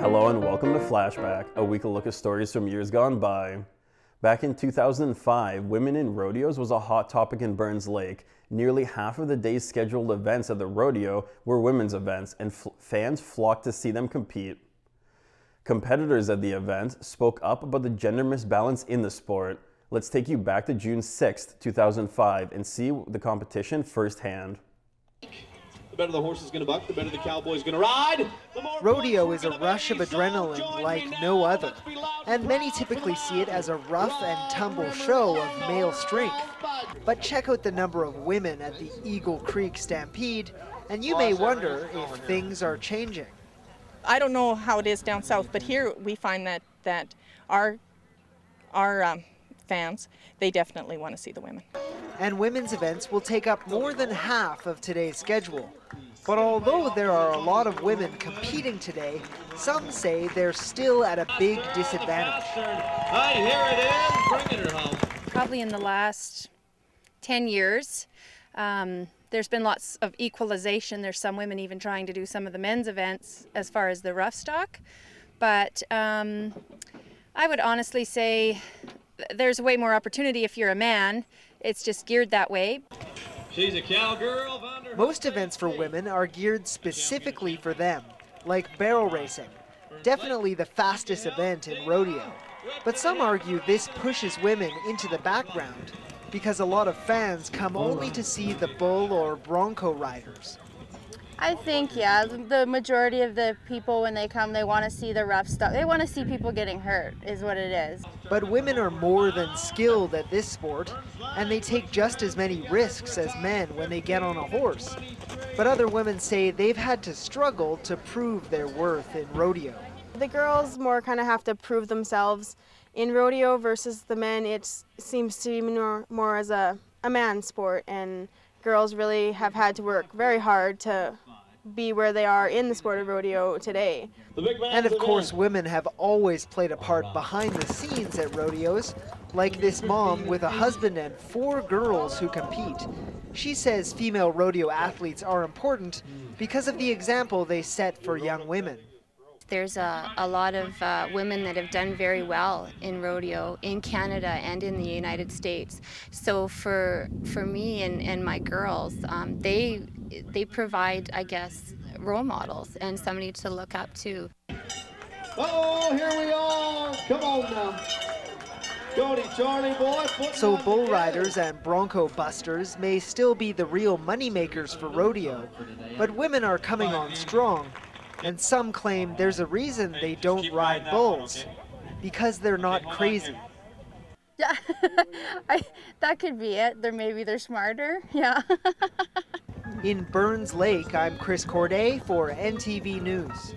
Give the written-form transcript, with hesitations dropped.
Hello and welcome to Flashback, a weekly look at stories from years gone by. Back in 2005, women in rodeos was a hot topic in Burns Lake. Nearly half of the day's scheduled events at the rodeo were women's events, and fans flocked to see them compete. Competitors at the event spoke up about the gender misbalance in the sport. Let's take you back to June 6, 2005 and see the competition firsthand. The better the horse is going to buck, the better the cowboy's going to ride. Rodeo is a rush of adrenaline like no other, and many typically see it as a rough and tumble show of male strength. But check out the number of women at the Eagle Creek Stampede, and you may wonder if things are changing. I don't know how it is down south, but here we find that our fans, they definitely want to see the women. And women's events will take up more than half of today's schedule. But although there are a lot of women competing today, some say they're still at a big disadvantage. Hi, here it is, bringing her home. Probably in the last 10 years, there's been lots of equalization. There's some women even trying to do some of the men's events as far as the rough stock. But I would honestly say there's way more opportunity if you're a man. It's just geared that way. She's a cowgirl. Most events for women are geared specifically for them, like barrel racing, definitely the fastest event in rodeo. But some argue this pushes women into the background because a lot of fans come only to see the bull or bronco riders. I think, yeah, the majority of the people when they come, they want to see the rough stuff. They want to see people getting hurt, is what it is. But women are more than skilled at this sport, and they take just as many risks as men when they get on a horse. But other women say they've had to struggle to prove their worth in rodeo. The girls more kind of have to prove themselves in rodeo versus the men. It seems to be more as a man's sport, and girls really have had to work very hard to be where they are in the sport of rodeo today. And of course, women have always played a part behind the scenes at rodeos, like this mom with a husband and 4 girls who compete. She says female rodeo athletes are important because of the example they set for young women. There's a lot of women that have done very well in rodeo in Canada and in the United States. So for me and my girls, they provide, I guess, role models and somebody to look up to. Oh, here we are. Come on now. Cody, Charlie, boy. So bull riders and bronco busters may still be the real money makers for rodeo, but women are coming on strong. And some claim there's a reason they don't ride bulls, because they're not crazy. Yeah, that could be it. Maybe they're smarter, yeah. In Burns Lake, I'm Corday for NTV News.